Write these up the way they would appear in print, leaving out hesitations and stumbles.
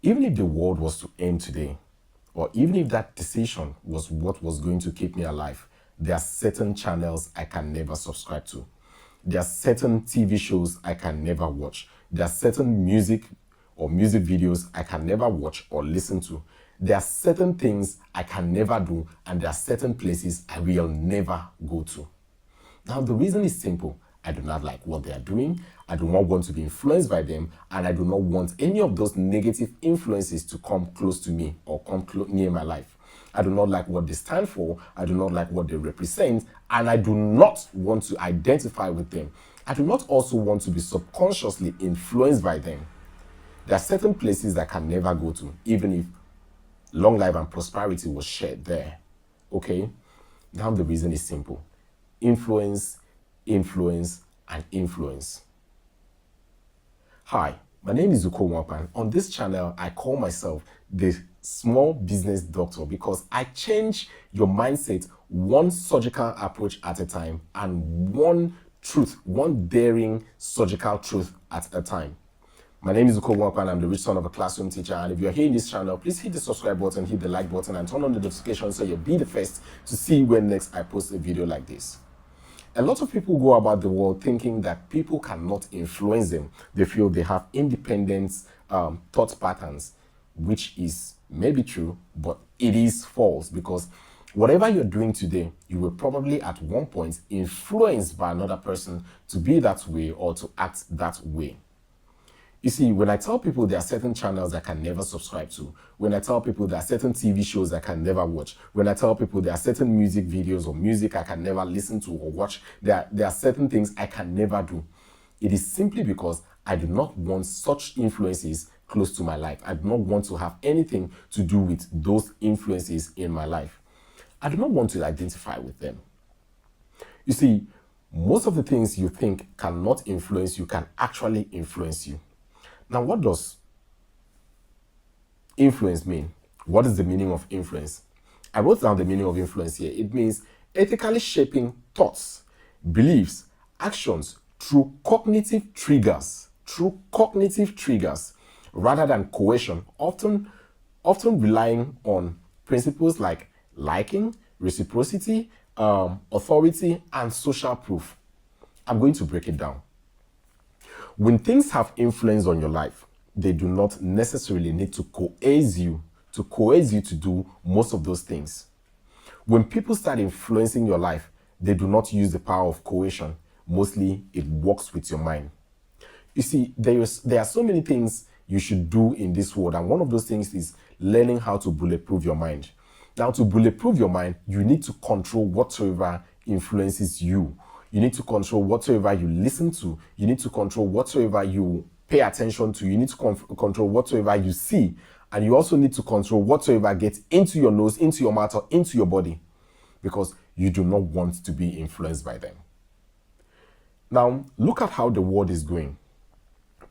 Even if the world was to end today, or even if that decision was what was going to keep me alive, there are certain channels I can never subscribe to. There are certain TV shows I can never watch. There are certain music or music videos I can never watch or listen to. There are certain things I can never do, and there are certain places I will never go to. Now, the reason is simple. I do not like what they are doing. I do not want to be influenced by them, and I do not want any of those negative influences to come close to me or come near my life. I do not like what they stand for. I do not like what they represent, and I do not want to identify with them. I do not also want to be subconsciously influenced by them. There are certain places I can never go to, even if long life and prosperity was shared there. Okay? Now the reason is simple. Influence, influence, and influence. Hi, my name is Uko Wapan. On this channel, I call myself the small business doctor because I change your mindset one surgical approach at a time and one truth, one daring surgical truth at a time. My name is Uko Wapan. I'm the rich son of a classroom teacher. And if you're here in this channel, please hit the subscribe button, hit the like button, and turn on the notifications so you'll be the first to see when next I post a video like this. A lot of people go about the world thinking that people cannot influence them. They feel they have independent thought patterns, which is maybe true, but it is false because whatever you're doing today, you were probably at one point influenced by another person to be that way or to act that way. You see, when I tell people there are certain channels I can never subscribe to, when I tell people there are certain TV shows I can never watch, when I tell people there are certain music videos or music I can never listen to or watch, there are certain things I can never do. It is simply because I do not want such influences close to my life. I do not want to have anything to do with those influences in my life. I do not want to identify with them. You see, most of the things you think cannot influence you can actually influence you. Now, what does influence mean? What is the meaning of influence? I wrote down the meaning of influence here. It means ethically shaping thoughts, beliefs, actions through cognitive triggers, rather than coercion, often relying on principles like liking, reciprocity, authority, and social proof. I'm going to break it down. When things have influence on your life, they do not necessarily need to coerce you to do most of those things. When people start influencing your life, they do not use the power of coercion. Mostly, it works with your mind. You see, there are so many things you should do in this world, and one of those things is learning how to bulletproof your mind. Now, to bulletproof your mind, you need to control whatsoever influences you. You need to control whatsoever you listen to. You need to control whatsoever you pay attention to. You need to control whatsoever you see. And you also need to control whatsoever gets into your nose, into your mouth, or into your body, because you do not want to be influenced by them. Now, look at how the world is going.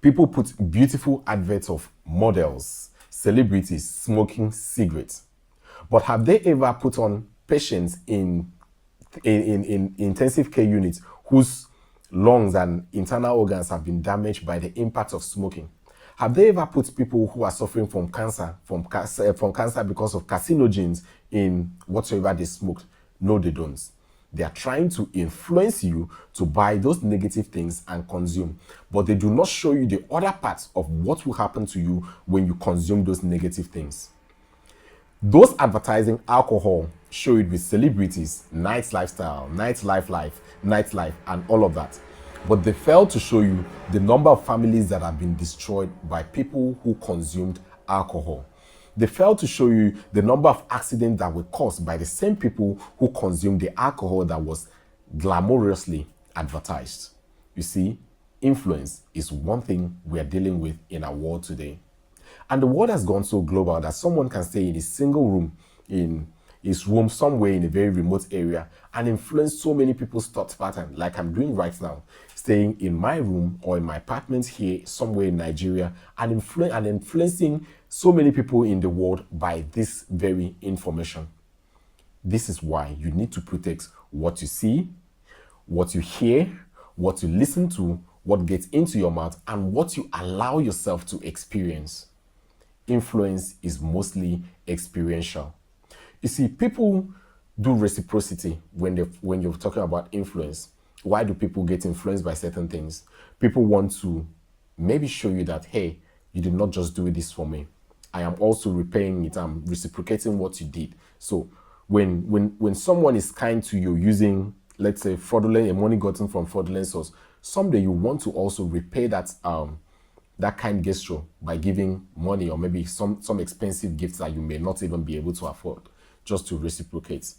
People put beautiful adverts of models, celebrities smoking cigarettes. But have they ever put on patients in intensive care units whose lungs and internal organs have been damaged by the impact of smoking? Have they ever put people who are suffering from cancer because of carcinogens in whatsoever they smoked? No, they don't. They are trying to influence you to buy those negative things and consume, but they do not show you the other parts of what will happen to you when you consume those negative things. Those advertising alcohol show it with celebrities, nightlife, and all of that. But they fail to show you the number of families that have been destroyed by people who consumed alcohol. They fail to show you the number of accidents that were caused by the same people who consumed the alcohol that was glamorously advertised. You see, influence is one thing we are dealing with in our world today. And the world has gone so global that someone can stay in a single room, in his room somewhere in a very remote area, and influence so many people's thought pattern, like I'm doing right now, staying in my room or in my apartment here somewhere in Nigeria, and influencing so many people in the world by this very information. This is why you need to protect what you see, what you hear, what you listen to, what gets into your mouth, and what you allow yourself to experience. influence is mostly experiential. You see, people do reciprocity when you're talking about influence. Why do people get influenced by certain things? People want to maybe show you that, hey, you did not just do this for me. I am also repaying it. I'm reciprocating what you did. So when someone is kind to you using, let's say, fraudulent money gotten from fraudulent source, someday you want to also repay that kind gesture by giving money or maybe some expensive gifts that you may not even be able to afford, just to reciprocate.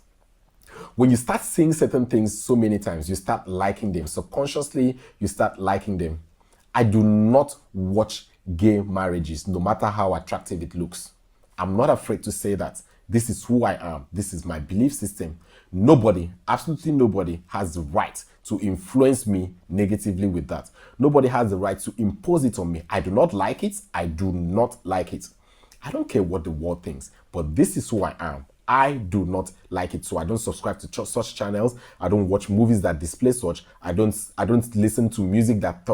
When you start seeing certain things so many times, you start liking them. Subconsciously, you start liking them. I do not watch gay marriages, no matter how attractive it looks. I'm not afraid to say that this is who I am. This is my belief system. Nobody, absolutely nobody, has the right to influence me negatively with that. Nobody has the right to impose it on me. I do not like it. I do not like it. I don't care what the world thinks, but this is who I am. I do not like it, so I don't subscribe to such channels. I don't watch movies that display such. I don't listen to music that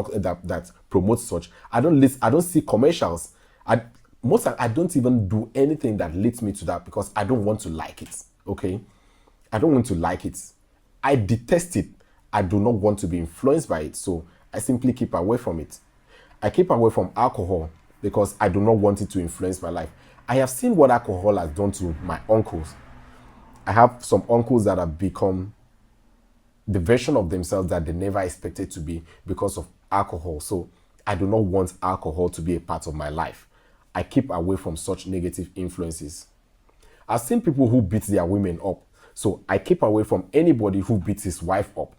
promotes such. I don't see commercials. I don't even do anything that leads me to that because I don't want to like it. Okay, I don't want to like it. I detest it. I do not want to be influenced by it, so I simply keep away from it. I keep away from alcohol because I do not want it to influence my life. I have seen what alcohol has done to my uncles. I have some uncles that have become the version of themselves that they never expected to be because of alcohol. So I do not want alcohol to be a part of my life. I keep away from such negative influences. I've seen people who beat their women up. So I keep away from anybody who beats his wife up.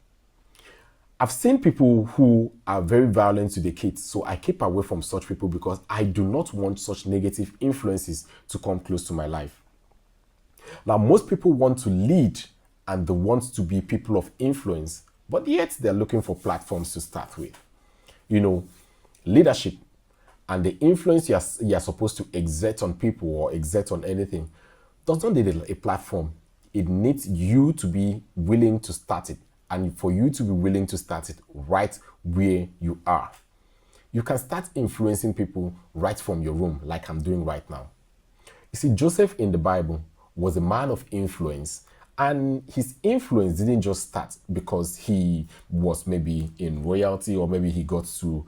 I've seen people who are very violent to the kids, so I keep away from such people because I do not want such negative influences to come close to my life. Now, most people want to lead and they want to be people of influence, but yet they're looking for platforms to start with. You know, leadership and the influence you're supposed to exert on people or exert on anything does not need a platform. It needs you to be willing to start it. And for you to be willing to start it right where you are. You can start influencing people right from your room, like I'm doing right now. You see, Joseph in the Bible was a man of influence, and his influence didn't just start because he was maybe in royalty or maybe he got to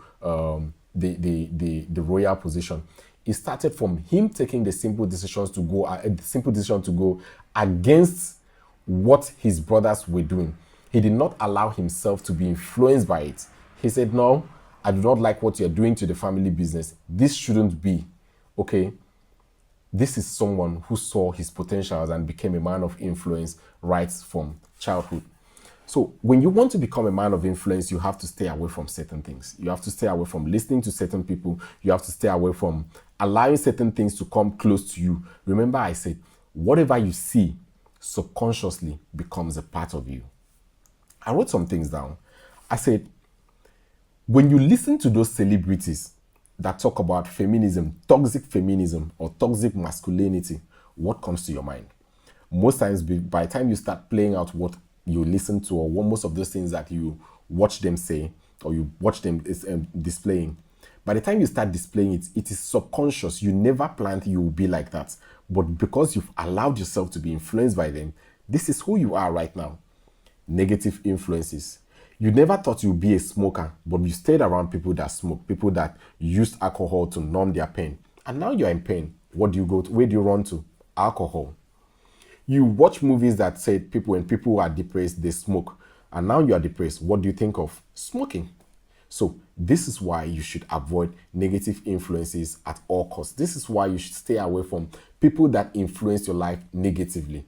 the royal position. It started from him taking the simple decision to go against what his brothers were doing. He did not allow himself to be influenced by it. He said, no, I do not like what you're doing to the family business. This shouldn't be. Okay? This is someone who saw his potentials and became a man of influence right from childhood. So when you want to become a man of influence, you have to stay away from certain things. You have to stay away from listening to certain people. You have to stay away from allowing certain things to come close to you. Remember I said, whatever you see subconsciously becomes a part of you. I wrote some things down. I said, when you listen to those celebrities that talk about feminism, or toxic masculinity, what comes to your mind? Most times, by the time you start playing out what you listen to, or most of those things that you watch them say, or you watch them displaying, by the time you start displaying it, it is subconscious. You never planned you will be like that. But because you've allowed yourself to be influenced by them, this is who you are right now. Negative influences. You never thought you'd be a smoker, but you stayed around people that smoke, people that used alcohol to numb their pain. And now you're in pain. What do you go to? Where do you run to? Alcohol. You watch movies that say when people are depressed, they smoke. And now you are depressed. What do you think of? Smoking. So this is why you should avoid negative influences at all costs. This is why you should stay away from people that influence your life negatively.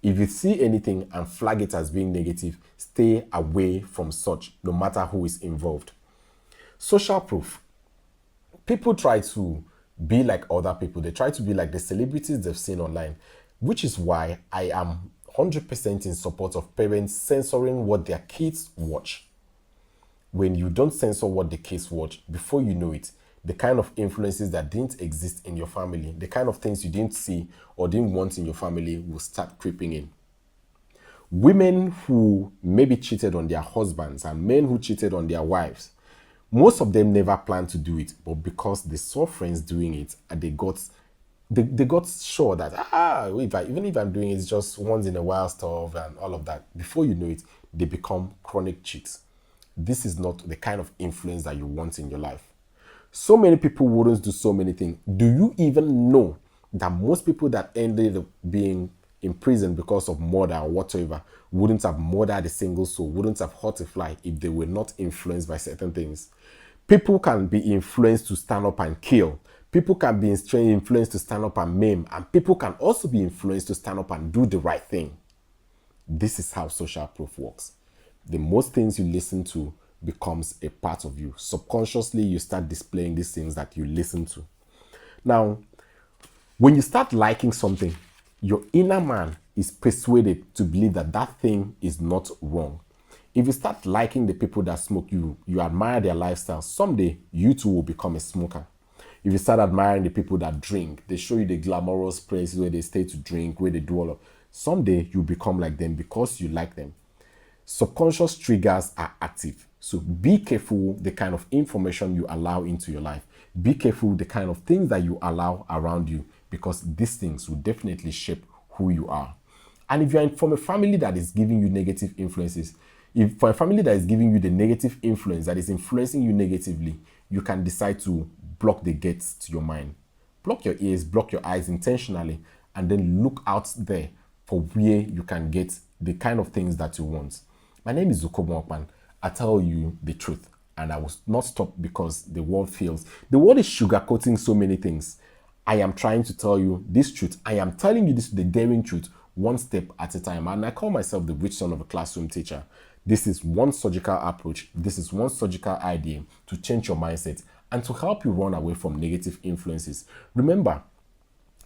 If you see anything and flag it as being negative, stay away from such, no matter who is involved. Social proof. People try to be like other people. They try to be like the celebrities they've seen online, which is why I am 100% in support of parents censoring what their kids watch. When you don't censor what the kids watch, before you know it, the kind of influences that didn't exist in your family, the kind of things you didn't see or didn't want in your family will start creeping in. Women who maybe cheated on their husbands and men who cheated on their wives, Most of them never planned to do it, but because they saw friends doing it and they got sure that even if I'm doing it, it's just once in a while stuff and all of that. Before you know it, they become chronic cheats. This is not the kind of influence that you want in your life. So many people wouldn't do so many things. Do you even know that most people that ended up being in prison because of murder or whatever wouldn't have murdered a single soul, wouldn't have hurt a fly if they were not influenced by certain things? People can be influenced to stand up and kill. People can be influenced to stand up and maim. And people can also be influenced to stand up and do the right thing. This is how social proof works. The most things you listen to becomes a part of you. Subconsciously, you start displaying these things that you listen to. Now, when you start liking something, your inner man is persuaded to believe that that thing is not wrong. If you start liking the people that smoke, you admire their lifestyle, someday you too will become a smoker. If you start admiring the people that drink, they show you the glamorous places where they stay to drink, where they do all of, someday you become like them because you like them. Subconscious triggers are active. So be careful the kind of information you allow into your life. Be careful the kind of things that you allow around you, because these things will definitely shape who you are. And if you're from a family that is giving you negative influences, if for a family that is giving you the negative influence that is influencing you negatively, you can decide to block the gates to your mind. Block your ears, block your eyes intentionally, and then look out there for where you can get the kind of things that you want. My name is Zukobo Okpan. I tell you the truth, and I will not stop because the world feels. The world is sugarcoating so many things. I am trying to tell you this truth. I am telling you this, the daring truth, one step at a time. And I call myself the rich son of a classroom teacher. This is one surgical approach. This is one surgical idea to change your mindset and to help you run away from negative influences. Remember,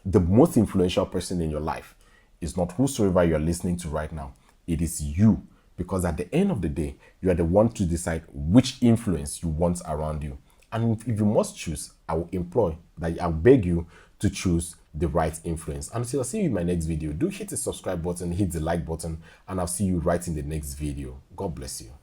the most influential person in your life is not whosoever you're listening to right now. It is you. Because at the end of the day, you are the one to decide which influence you want around you. And if you must choose, I will beg you to choose the right influence. And until I see you in my next video, do hit the subscribe button, hit the like button, and I'll see you right in the next video. God bless you.